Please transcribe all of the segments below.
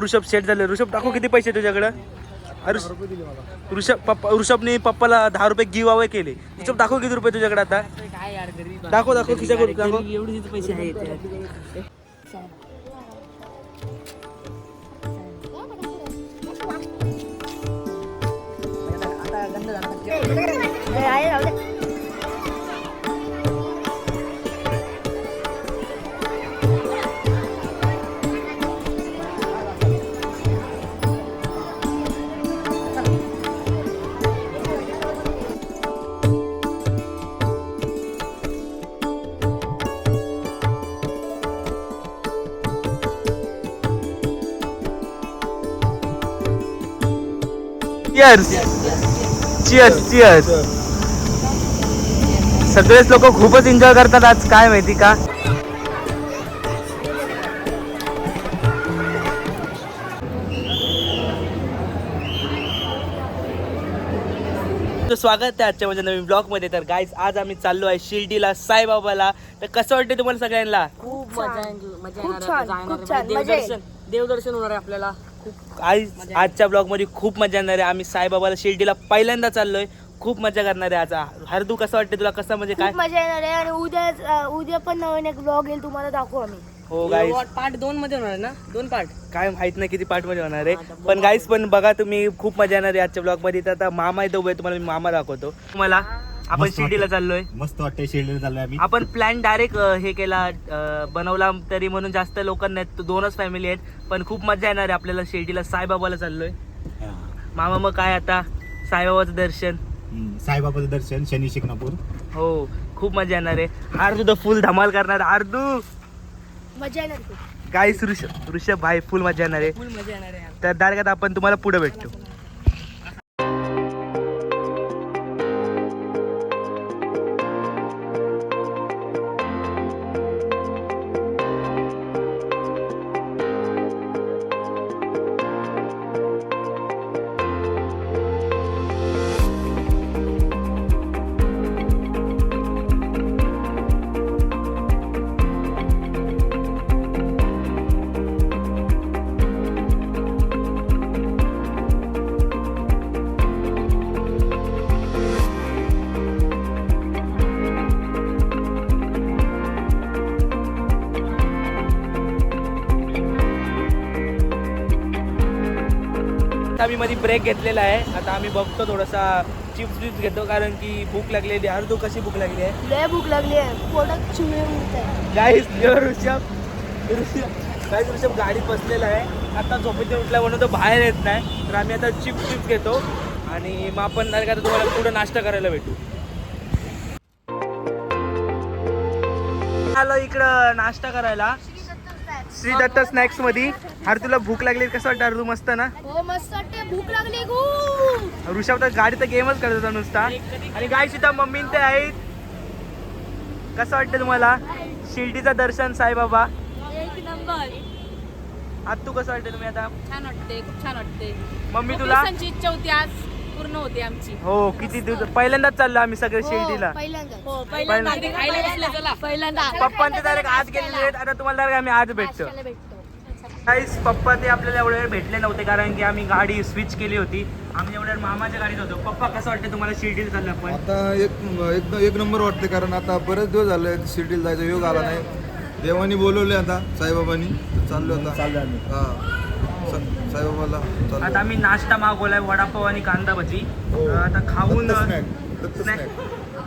Rishabh set झाले. ऋषभ दाखव किती पैसे तुझ्याकडं. ऋषभने पप्पाला 10 रुपये गिव्ह अवे केले. ऋषभ दाखव किती रुपये तुझ्याकडे आता. दाखव खिशाकडे दाखव. एवढे पैसे आहेत. चिअर्स. सगळेच लोक खूपच एन्जॉय करतात आज, काय माहिती का. स्वागत आहे आजच्या माझ्या नवीन ब्लॉग मध्ये. तर गाईज आज आम्ही चाललो आहे शिर्डीला साईबाबाला. तर कसं वाटतं तुम्हाला सगळ्यांना. खूप मजा. देवदर्शन होणार आहे आपल्याला. आजच्या ब्लॉग मध्ये खूप मजा येणार आहे. आम्ही साईबाबाला शिर्डीला पहिल्यांदा चाललोय. खूप मजा करणार आहे आज. हरदू कसं वाटतं तुला. कसं म्हणजे काय मजा येणार आहे. आणि उद्या पण नवीन एक ब्लॉग येईल, तुम्हाला दाखवू आम्ही. हो गाईज पार्ट 2 मध्ये होणार ना. 2 पार्ट काय माहित नाही किती पार्ट मध्ये होणार आहे. पण गाईज पण बघा तुम्ही, खूप मजा येणार आहे आजच्या ब्लॉग मध्ये. तर आता मामा येतो उभे, तुम्हाला मी मामा दाखवतो. तुम्हाला आपण शिर्डीला चाललोय. मस्त वाटतंय शिर्डीला चाललोय आम्ही. आपण प्लॅन डायरेक्ट हे केला, बनवला तरी म्हणून जास्त लोकांना 2च फॅमिली आहेत. पण खूप मजा येणार आहे आपल्याला शिर्डीला साईबाबाला चाललोय. मामा मग काय आता साईबाबाचं दर्शन. साईबाबाचं दर्शन शनी शिंगणापूर. हो खूप मजा येणार आहे. आरदू तर फुल धमाल करणार. आरदू मजा येणार. गाईस ऋषभ भाई फुल मजा येणार आहे. फुल मजा येणार आहे. तर डायरेक्ट आपण तुम्हाला पुढे भेटतो. आम्ही मध्ये ब्रेक घेतलेला आहे. आता आम्ही बघतो थोडासा चिप्स घेतो, कारण की भूक लागलेली. अर्धू कशी भूक लागली आहे. लय भूक लागली आहे. पोटात चिमणी उठते. गाईस ऋषभ गाडीत बसलेला आहे. आता झोपेत उठला म्हणून तो बाहेर येत नाही. तर आम्ही आता चिप्स घेतो आणि मग आपण आता तुम्हाला पुढे नाश्ता करायला भेटू. आलो इकडं नाश्ता करायला श्री दत्त स्नॅक्स मध्ये. अरे तुला भूक लागली कसं वाटतं अर्धू. मस्त ना. हो मस्त वाटते. भूक लागली खूप. ऋषभ तर गाडी तर गेमच करत होता नुसता. आणि गाईस इथं मम्मी ते आहेत. कसं वाटतं तुम्हाला शिर्डीचं दर्शन साईबाबा. एक नंबर. आज तू कसं वाटतं तुम्ही आता. छान वाटते. खूप छान वाटते. मम्मी तुला. इच्छा होती आज पूर्ण होती आमची. हो किती दिवस पहिल्यांदाच चाललो आम्ही सगळे शिर्डीला. पहिल्यांदा पप्पांचे डायरेक्ट आज गेलेले आहेत. आता तुम्हाला डायरेक्ट आम्ही आज भेटतो. गाईस पप्पा ते आपल्याला एवढ्या वेळ भेटले नव्हते, कारण की आम्ही गाडी स्विच केली होती. आम्ही एवढ्या वेळ मामाच्या गाडीत होतो. पप्पा कसं वाटतं तुम्हाला शिर्डीला चाललं आपण. आता एक नंबर वाटते, कारण आता बरेच दिवस झाले शिर्डीला जायचं योग आला नाही. देवानी बोलवले आता साईबाबांनी, चाललो आता. आम्ही. हा साईबाबाला चाललो. आता आम्ही नाश्ता मागवलाय, वडापाव आणि कांदा भजी. आता खाऊन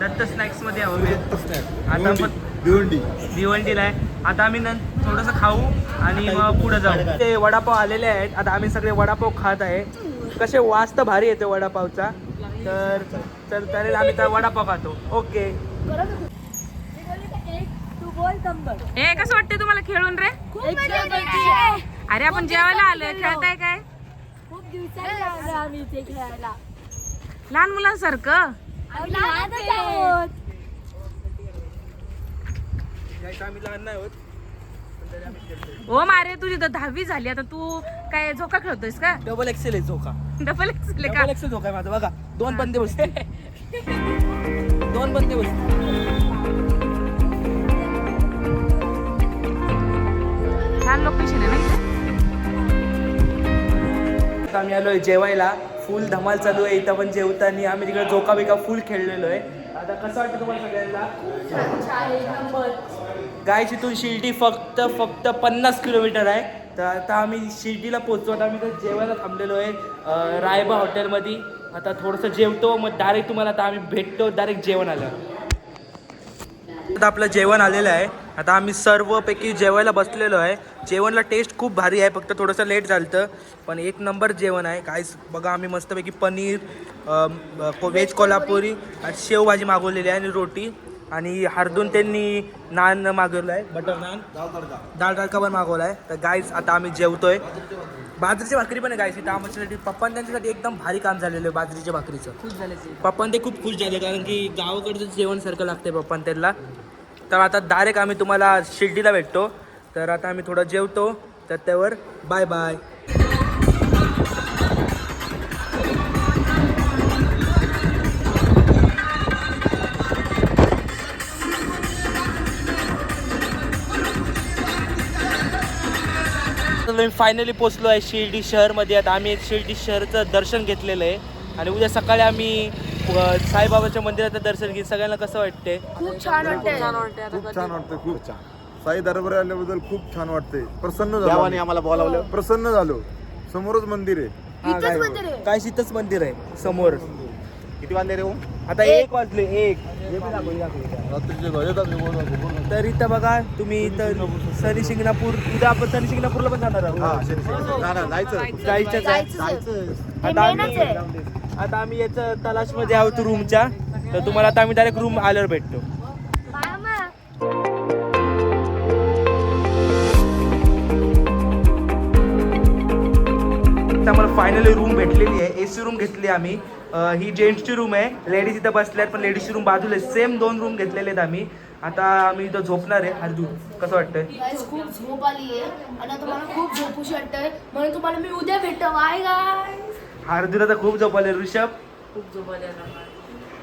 दत्त स्नॅक्स मध्ये आता आपण भिवंडीला आहे. आता आम्ही थोडंसं खाऊ आणि मग पुढे जाऊ. ते वडापाव आलेले आहेत. आता आम्ही सगळे वडापाव खात आहे. कसे वास तर भारी येतो वडापावचा. तर तर आम्ही तर वडापाव खातो. ओके. हे कसं वाटतंय तुम्हाला खेळून रे. अरे आपण जेवायला आलोय, खेळताय काय. खूप दिवसांनी आम्ही इथे खेळायला. लहान मुलांसारखं. आम्ही लहान नाही होत. हो मारे, तुझी तर 10वी झाली. आता तू काय झोका खेळतोयस का. डबल एक्सेल आहे झोका. डबल एक्सेल का. डबल एक्सेल झोका आहे माझा. बघा 2 बंदे बसते. 2 बंदे बसते. छान लोकेशन आहे नाही. आता आम्ही आलो आहे जेवायला. फुल धमाल चालू आहे इथं पण जेवताना. आम्ही तिकडे जोका बिका फुल खेळलेलो आहे. आता कसं वाटतं तुम्हाला सगळ्यांना? गायस इथून शिर्डी फक्त 50 किलोमीटर आहे. तर आता आम्ही शिर्डीला पोहोचतो. आता आम्ही तर जेवायला थांबलेलो आहे रायबा हॉटेलमध्ये. आता थोडंसं जेवतो मग डायरेक्ट तुम्हाला आता आम्ही भेटतो डायरेक्ट जेवण आलं. आता आपलं जेवण आलेलं आहे. आता आम्ही सर्वपैकी जेवायला बसलेलो आहे. जेवणला टेस्ट खूप भारी आहे, फक्त थोडंसं लेट झालं पण एक नंबर जेवण आहे. काहीच बघा आम्ही मस्तपैकी पनीर व्हेज कोल्हापुरी आणि शेवभाजी मागवलेली आहे आणि रोटी आणि हरदून त्यांनी नान मागवलं आहे, बटर नान, दाल तडका पण मागवला आहे. तर गाईज आता आम्ही जेवतोय. बाजरीची भाकरी पण आहे गाईज इथं आमच्यासाठी. पप्पा त्यांच्यासाठी एकदम भारी काम झालेलं आहे बाजरीच्या भाकरीचं. खुश झाले पप्पा ते खूप खुश झाले कारण की गावाकडचं जेवणसारखं लागते पप्पा त्यांना. तर आता डायरेक्ट आम्ही तुम्हाला शिर्डीला भेटतो. तर आता आम्ही थोडं जेवतो. तर त्यावर बाय बाय. मी फायनली पोचलो आहे शिर्डी शहरमध्ये. आता आम्ही शिर्डी शहरचं दर्शन घेतलेलं आहे आणि उद्या सकाळी आम्ही साईबाबाच्या मंदिराचं दर्शन घेऊ. सगळ्यांना कसं वाटते? खूप छान वाटतंय. खूप छान वाटतं, खूप छान. साई दरबार आल्याबद्दल खूप छान वाटते. प्रसन्न झालो देवाने आम्हाला बोलावलं. प्रसन्न झालो. समोरच मंदिर आहे. इथंच मंदिर आहे. काय इथंच मंदिर आहे समोर. किती वाजले रे? आता 1 वाजले. 1 रात्रीचे तर इथं बघा तुम्ही इथं शनी शिंगणापूर. उद्या आपण शनी शिंगणापूरला पण जाणार आहोत. जायचंच आहे. आता आम्ही याचं तलाशमध्ये आहोत रूमच्या. तर तुम्हाला आता आम्ही डायरेक्ट रूम आल्यावर भेटतो. आम्हाला फायनली रूम भेटलेली आहे. AC रूम घेतली आम्ही. ही जेंट्सची रूम आहे. लेडीज इथं बसल्यात पण लेडीजची रूम बाजूला आहे. सेम 2 रूम घेतलेले आहेत आम्ही. आता आम्ही इथं झोपणार आहे. हरदू कसं वाटतंय? खूप झोप आली आहे आणि तुम्हाला खूप झोपूशी वाटतंय म्हणून तुम्हाला मी उद्या भेटतो. बाय गाईस. हरदूला तर खूप झोप आले. ऋषभ खूप झोप आली.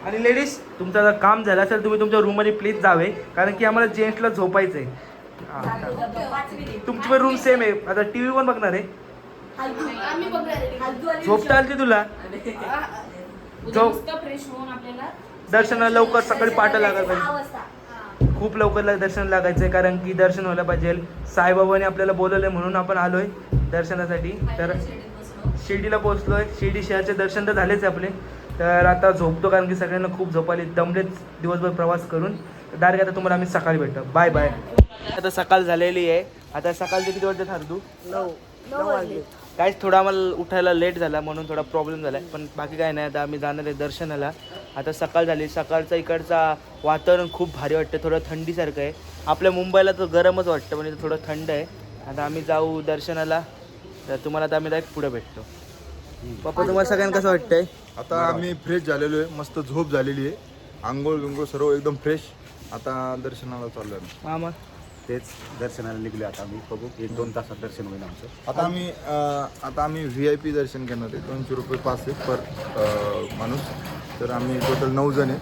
आणि लेडीज तुमचं जर काम झालं असेल तुम्ही तुमच्या रूममध्ये प्लीज जावे कारण की आम्हाला जेंट्सला झोपायचं आहे. तुमची पण रूम सेम आहे. आता TV पण बघणार आहे. आम्ही बघणार. झोपता आली तुला? झोप. फ्रेश होऊन आपल्याला दर्शनाला लवकर सकाळी पहाटे लागायला पाहिजे. खूप लवकर दर्शन लागायचं आहे कारण की दर्शन व्हायला पाहिजे. साईबाबांनी आपल्याला बोलवलंय म्हणून आपण आलोय दर्शनासाठी. तर शिर्डीला पोहोचलोय. शिर्डी शहराचे दर्शन तर झालेच आहे आपले. तर आता झोपतो कारण की सगळ्यांना खूप झोप आली. दमलेच दिवसभर प्रवास करून. डायरेक्ट आता तुम्हाला आम्ही सकाळी भेटतो. Bye bye. आता सकाळ झालेली आहे. आता सकाळचे किती वाजता हरदू? 9 वाजले. काहीच थोडा आम्हाला उठायला लेट झाला म्हणून थोडा प्रॉब्लेम झाला पण बाकी काय नाही. आता आम्ही जाणार आहे दर्शनाला. आता सकाळ झाली. सकाळचा इकडचा वातावरण खूप भारी वाटतं. थोडं थंडीसारखं आहे. आपल्या मुंबईला तर गरमच वाटतं पण इथं थोडं थंड आहे. आता आम्ही जाऊ दर्शनाला. तर तुम्हाला आता आम्ही डायरेक्ट पुढे भेटतो. पप्पा तुम्हाला सगळ्यांना कसं वाटतंय? आता आम्ही फ्रेश झालेलो आहे. मस्त झोप झालेली आहे. आंघोळ बिंघोळ सर्व एकदम फ्रेश. आता दर्शनाला चाललो आहे. मामा तेच दर्शनाला निघले. आता आम्ही बघू 1-2 तासात दर्शन होईल आमचं. आता आम्ही VIP दर्शन घेणार आहे. 200 रुपये पास आहे पर माणूस. तर आम्ही टोटल 9 जण आहे.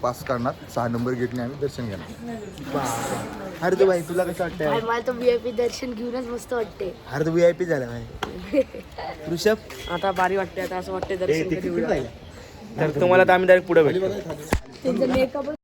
पास काढणार. 6 नंबर गेटने आम्ही दर्शन घेणार. हरदू भाई तुला कसं वाटतंय? मला तर VIP दर्शन घेऊनच मस्त वाटते. हरदू VIP झाला भाई. ऋषभ आता भारी वाटते. आता असं वाटते दर्शन कधी होईल. तर तुम्हाला तर आम्ही डायरेक्ट पुढे भेटतो. त्यांचं मेकअप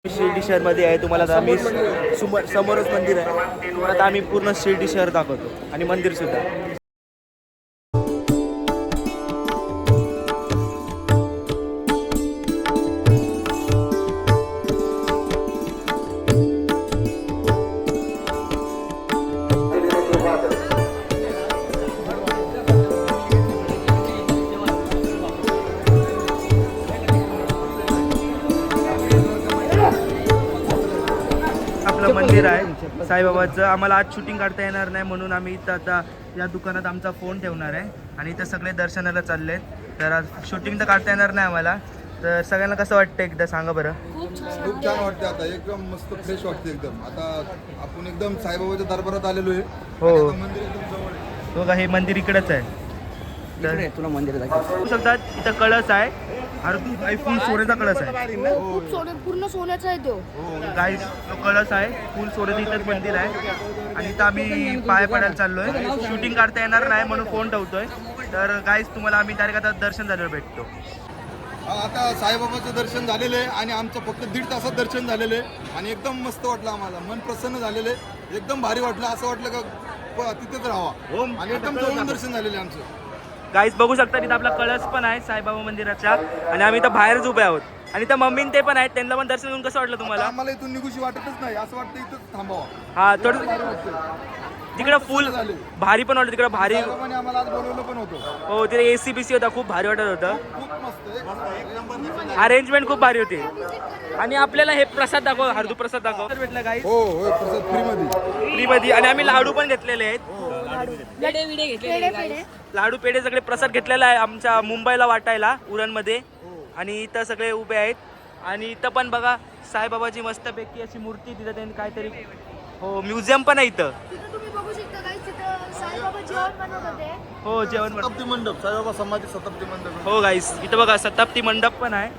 शिर्डी शहरमध्ये आहे. तुम्हाला आता आम्ही समोरच मंदिर आहे. तुम्हाला आता आम्ही पूर्ण शिर्डी शहर दाखवतो आणि मंदिर सुद्धा. मंदिर आहे साईबाबाचं. आम्हाला आज शूटिंग काढता येणार नाही म्हणून आम्ही इथं आता या दुकानात आमचा फोन ठेवणार आहे आणि इथं सगळे दर्शनाला चाललेत. तर आज शूटिंग तर काढता येणार नाही आम्हाला. तर सगळ्यांना कसं वाटतं एकदा सांगा बरं. खूप छान वाटते आता, एकदम मस्त फ्रेश वाटते एकदम. आता आपण एकदम साईबाबाच्या दरबारात आलेलो आहे. हो. आणि आता मंदिर एकदम जवळ आहे. बघा हे मंदिर इकडंच आहे. तर तुला मंदिर बघू शकतात इथं कळस आहे. अरे फुल सोन्याचा कळस आहे. खूप पूर्ण सोन्याचा आहे तो. गाईस तो कळस आहे, फुल सोन्याचं इथंच मंदिर आहे. आणि इथं आम्ही पाय पडायला चाललोय. शूटिंग काढता येणार नाही म्हणून फोन ठेवतोय. तर गाईस तुम्हाला आम्ही डायरेक्ट आता दर्शन झाल्यावर भेटतो. आता साईबाबाचं दर्शन झालेलं आहे आणि आमचं फक्त 1.5 तासात दर्शन झालेलं आहे आणि एकदम मस्त वाटलं आम्हाला. मन प्रसन्न झालेलं आहे, एकदम भारी वाटलं. असं वाटलं का तिथेच राहावा आणि एकदम जवळून दर्शन झालेलं आहे आमचं. गाईस बघू शकता तिथं आपला कळस पण आहे साईबाबा मंदिराचा आणि आम्ही इथं बाहेरच उभे आहोत. आणि इथं मम्मीन ते पण आहेत, त्यांना पण दर्शन घेऊन कसं वाटलं तुम्हाला? आम्हाला इथून निघूशी वाटतच नाही, असं वाटतं इथंच थांबावा. हा थोडं भारी वाटतं. तिकडं फुल भारी पण वाटतं, तिकडं भारी. साईबाबांनी आम्हाला आज बोलवलं पण होतं. हो तिथे AC BC होता, खूप भारी वाटत होतं. खूप मस्त एक नंबर. अरेंजमेंट खूप भारी होती. आणि आपल्याला हे प्रसाद दाखव, हरदू प्रसाद दाखव भेटला गाईस हो हो, प्रसाद फ्रीमध्ये. फ्रीमध्ये. आणि आम्ही लाडू पण घेतलेले आहेत. लाडू पेढे सगळे प्रसाद घेतलेला आहे आमच्या मुंबईला वाटायला उरणमध्ये. आणि इथं सगळे उभे आहेत. आणि इथं पण बघा साईबाबाची मस्तपैकी अशी मूर्ती, तिथं त्यांनी काहीतरी हो म्युझियम पण आहे इथं. तिथं तुम्ही बघू शकता गाईस, तिथं साईबाबा जेवण बनवत होते. हो जेवण पण. शताब्दी मंडप, साईबाबा समाधी शताब्दी मंडप. हो गाईस इथं बघा शताब्दी मंडप पण आहे,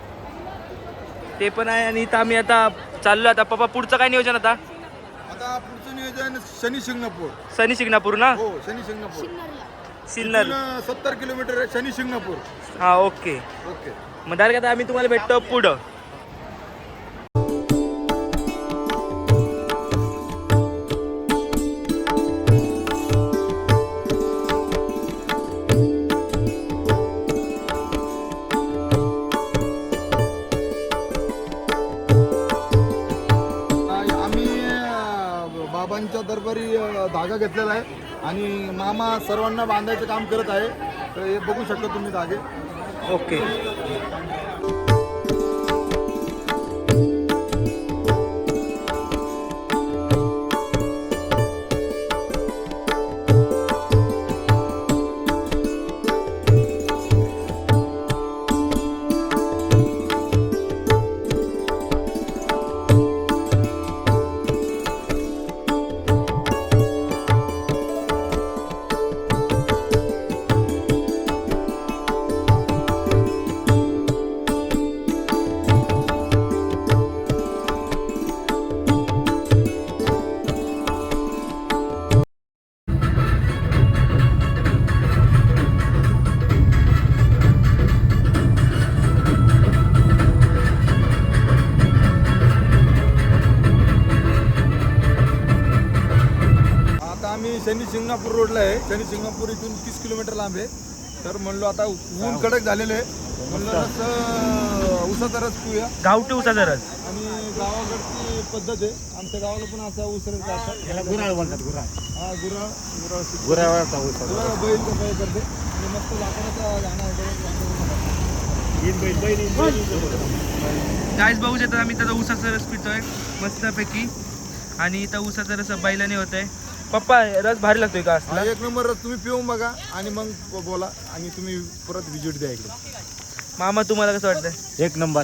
ते पण आहे. आणि इथं आम्ही आता चाललो. आता पप्पा पुढचं काय नियोजन आता? आता पुढचं नियोजन शनी शिंगणापूर. शनी शिंगणापूर ना? हो शनी शिंगणापूर. सिन्नर. इथून 70 किलोमीटर आहे शनी शिंगणापूर. हा ओके. ओके. मग डायरेक्ट आता आम्ही तुम्हाला भेटतो पुढं. आम्ही बाबांच्या दरबारी धागा घेतलेला आहे आणि मामा सर्वांना बांधायचं काम करत आहे. तर हे बघू शकता तुम्ही धागे. ओके. आम्ही शनी शिंगणापूर रोडला आहे. शनी शिंगणापूर इथून 30 किलोमीटर लांब आहे. तर म्हणलो आता ऊन कडक झालेलं आहे, म्हणलं रस उसाचा रस पिऊया. गावठी उसाचा रस. आणि गावाकडची पद्धत आहे, आमच्या गावाला पण असा ऊस रस असतात. गुराळ बोलतात, गुराळ. हा गुराळ गुराळाचा ऊस. बैल कसं करते आणि मस्त लाकडाचा गाणं गाईस बघू शकता आम्ही त्याचा उसाचा रस पितोय मस्तपैकी. आणि इथं उसाचा रस बैलाने होतोय. पप्पा रस भारी लागतोय का असला? एक नंबर रस. तुम्ही पिऊन बघा आणि मग बोला आणि तुम्ही परत व्हिजिट द्या इकडे. मामा तुम्हाला कसं वाटतंय? एक नंबर.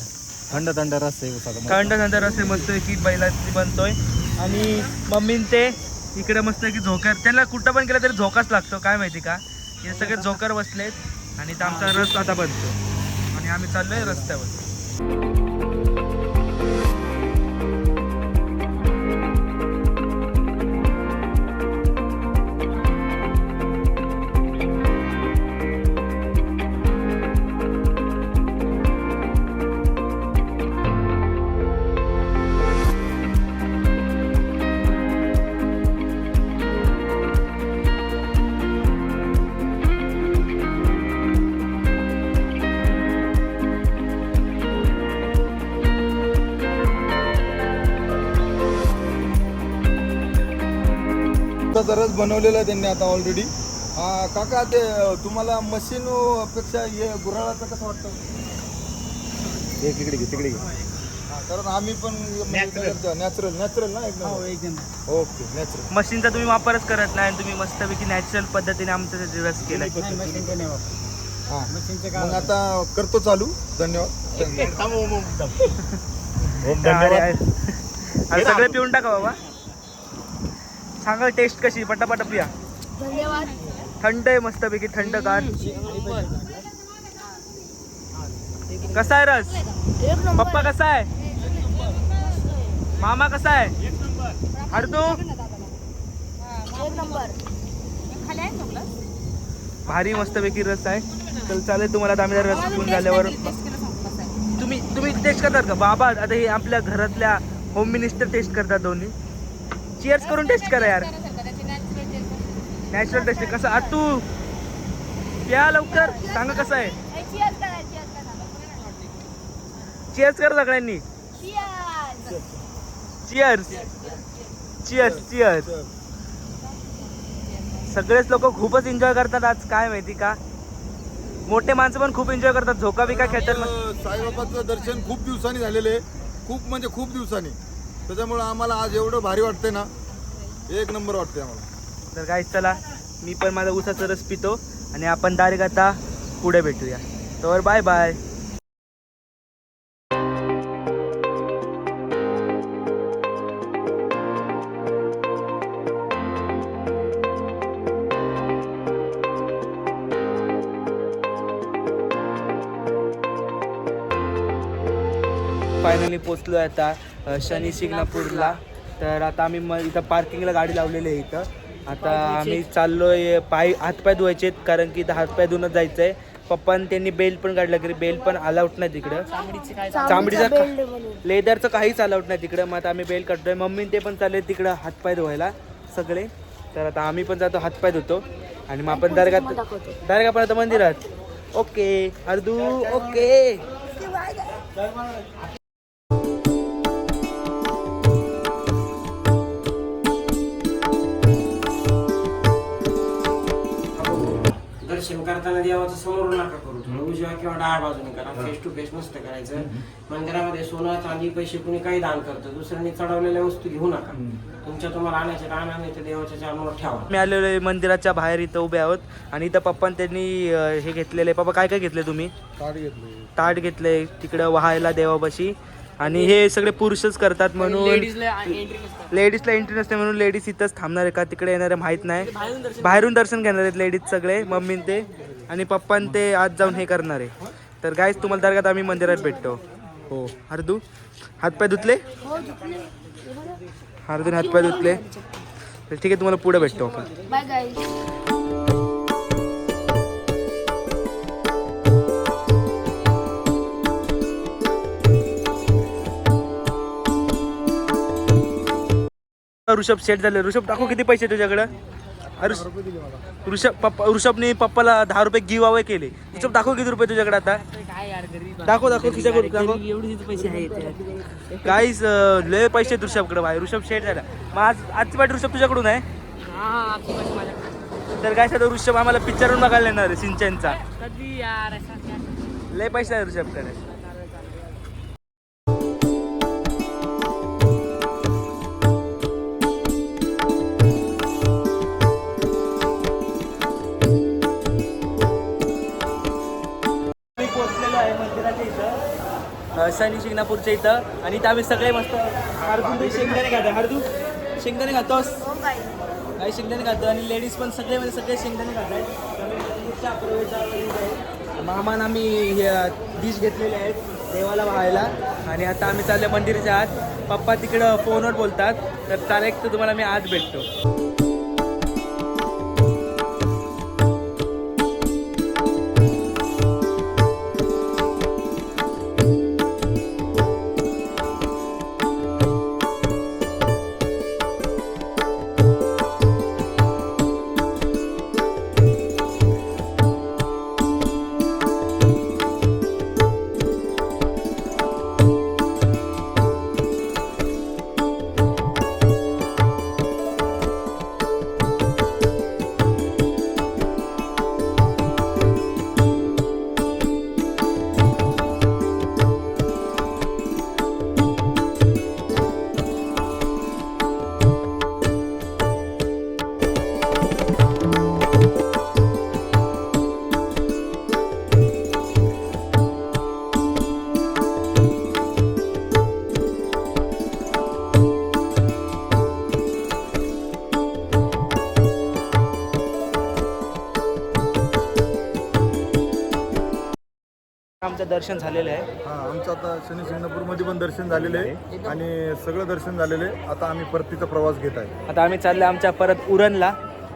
थंड थंड रस आहे उसाचा. थंड थंड रस आहे मस्तपैकी बैलाची बनतोय. आणि मम्मीन ते इकडे मस्त की झोकर, त्यांना कुठं पण गेलं तरी झोकाच लागतो, काय माहिती का? हे सगळे झोकर बसलेत आणि इथं आमचा रस आता बनतो आणि आम्ही चाललोय रस्त्यावर. रस बनवलेला आहे त्यांनी आता ऑलरेडी. काका ते तुम्हाला मशीन पेक्षा हे गुराळाचं कसं वाटतं? तिकडे घे, तिकडे घे. कारण आम्ही पण नॅचरल ना एकदम ओके नॅचरल. मशीनचा तुम्ही वापरच करत नाही आणि तुम्ही मस्तपैकी नॅचरल पद्धतीने आमचा रस केलाय. हां मग आता करतो चालू. धन्यवाद. अरे सगळे पिऊन टाका बाबा. सांगा टेस्ट कशी, पटापटा पिया. धन्यवाद. थंड आहे मस्तपैकी, थंडगार. कसा आहे रस? एक नंबर. पप्पा कसा आहे? मामा कसा आहे? हरदू एक नंबर. भारी मस्तपैकी रस आहे. चल चालेल, तुम्हाला दामेदार रस पिऊन झाल्यावर तुम्ही टेस्ट करतात का बाबा? आता हे आपल्या घरातल्या होम मिनिस्टर टेस्ट करतात दोन्ही. चिअर्स करून टेस्ट करा यार. नॅचरल टेस्ट कसं आतू प्या लवकर, सांगा कसं आहे. चिअर्स कर सगळ्यांनी. Cheers cheers cheers. सगळेच लोक खूपच एन्जॉय करतात आज, काय माहिती का. मोठे माणसं पण खूप एन्जॉय करतात, झोका बिका खेळतात. साईबाबाचं दर्शन खूप दिवसांनी झालेलं आहे, खूप म्हणजे खूप दिवसांनी. त्याच्यामुळं आम्हाला आज एवढं भारी वाटतंय ना, एक नंबर वाटतंय आम्हाला. तर काय चला, मी पण माझा ऊसाचा रस पितो आणि आपण डायरेक्ट आता पुढे भेटूया. तर बाय बाय. फायनली पोचलो आहे आता शनी शिंगणापूरला. तर आता आम्ही इथं पार्किंगला गाडी लावलेली आहे इथं. आता आम्ही चाललोय, हातपाय धुवायचे आहेत कारण की इथं हातपाय धुवूनच जायचं आहे. पप्पांनी त्यांनी बेल्ट पण काढला की बेल्ट पण अलाउड नाही तिकडं. चामडीचा लेदरचं काहीच अलाउड नाही तिकडं. मग आता आम्ही बेल्ट काढतोय. मम्मी ते पण चालले तिकडं हातपाय धुवायला सगळे. तर आता आम्ही पण जातो, हातपाय धुतो आणि मग आपण डायरेक्ट आपण आता मंदिरात. Okay अर्धू okay. दर्शन करताना देवाचं समोर नका करू, थोडं उजव्या किंवा डाव्या बाजूने करा. फेस टू फेस नसतं करायचं. मंदिरामध्ये सोनं चांदी पैसे कुणी काही दान करतं, दुसऱ्यांनी चढवलेल्या वस्तू घेऊ नका. तुम्हाला आणायचे राहणार नाही, ते देवाच्या चरणावर ठेवा. मी आलेलो आहे मंदिराच्या बाहेर, इथं उभे आहोत आणि इथं पप्पांनी त्यांनी हे घेतलेले. पप्पा काय काय घेतले तुम्ही? ताट घेतले तिकडं वाहायला देवापाशी. आणि हे सगळे पुरुषच करतात म्हणून लेडीजला एंट्री नसते म्हणून लेडीज इथंच थांबणार आहे का तिकडे येणार आहे माहीत नाही. बाहेरून दर्शन घेणार आहेत लेडीज सगळे, मम्मी ते आणि पप्पान ते आज जाऊन हे करणार आहे. तर गाईज तुम्हाला दरगात आम्ही मंदिरात भेटतो. हो हरदू हातपाय धुतले? हरदून हातपाय धुतले. तर ठीक आहे, तुम्हाला पुढे भेटतो आपण. Bye guys. ऋषभ सेट झाले. ऋषभ दाखव किती पैसे तुझ्याकडं. ऋषभने पप्पाला 10 रुपये गिव्ह अवे केले. ऋषभ दाखव किती रुपये तुझ्याकडे आता. दाखव तुझ्याकडे दाखव. काहीच लय पैसे ऋषभकडे भाई. ऋषभ सेट झाला. मग आजची पाठी ऋषभ तुझ्याकडून आहे. तर काय सध्या ऋषभ आम्हाला पिक्चरून बघायला येणार आहे सिंचनचा. लय पैसे आहे ऋषभकडे. शनी शिंगणापूरच्या इथं आणि इथं आम्ही सगळे मस्त हरदू शेंगदाणे खातो. हरदू शेंगदाणे खातोस? काही शेंगदाणे खातो आणि लेडीज पण सगळे म्हणजे सगळे शेंगदाणे खात आहेत. मामान आम्ही हे डिश घेतलेले आहेत देवाला वाहायला आणि आता आम्ही चाललो मंदिराच्या आत. पप्पा तिकडं फोनवर बोलतात. तर चालेल तर तुम्हाला मी आज भेटतो. आमचं दर्शन झालेलं आहे. हां आमचं आता शनी शिंगणापूरमध्ये पण दर्शन झालेलं आहे आणि सगळं दर्शन झालेलं आहे. आता आम्ही परतीचा प्रवास घेत आहे. आता आम्ही चाललो आमच्या परत उरणला.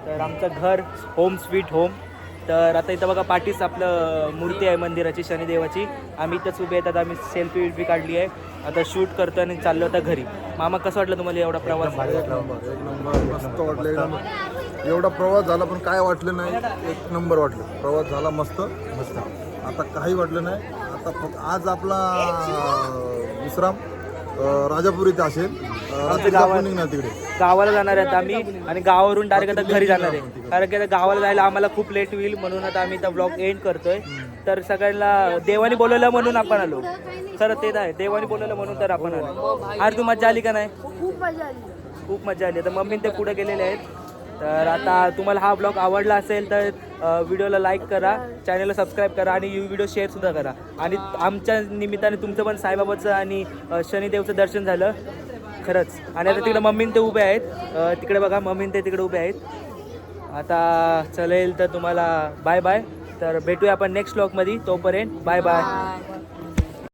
तर आमचं घर होम स्वीट होम. तर आता इथं बघा पाठीच आपलं मूर्ती आहे मंदिराची शनिदेवाची. आम्ही इथंच उभे आहेत. आता आम्ही सेल्फी काढली आहे. आता शूट करतो आणि चाललो आता घरी. मामा कसं वाटलं तुम्हाला एवढा प्रवास? एक नंबर मस्त वाटलं. एक नंबर एवढा प्रवास झाला पण काय वाटलं नाही. एक नंबर वाटलं. प्रवास झाला मस्त. आता काही वाटलं नाही. आता आज आपला विश्राम राजापूर इथे असेल. निघणार तिकडे गावाला जाणार आहेत आम्ही आणि गावावरून डायरेक्ट आता घरी जाणार आहे. कारण की आता गावाला जायला आम्हाला खूप लेट होईल म्हणून आता आम्ही आता ब्लॉग एंड करतोय. तर सगळ्यांना देवाने बोलवलं म्हणून आपण आलो. सर ते आहे देवाने बोलवलं म्हणून तर आपण आलो. अरे तू मजा आली का नाही? खूप मजा आली. खूप मजा आली. आता मम्मी ते पुढे गेलेले आहेत. तर आता तुम्हाला हा ब्लॉग आवडला असेल तर व्हिडिओला लाईक करा, चॅनलला सबस्क्राईब करा आणि व्हिडिओ शेअरसुद्धा करा. आणि आमच्या निमित्ताने तुमचं पण साईबाबाचं आणि शनिदेवचं दर्शन झालं खरंच. आणि आता तिकडे मम्मीन ते उभे आहेत. तिकडे बघा मम्मीन ते तिकडे उभे आहेत. आता चलेल तर तुम्हाला बाय बाय. तर भेटूया आपण नेक्स्ट व्लॉगमध्ये. तोपर्यंत बाय बाय.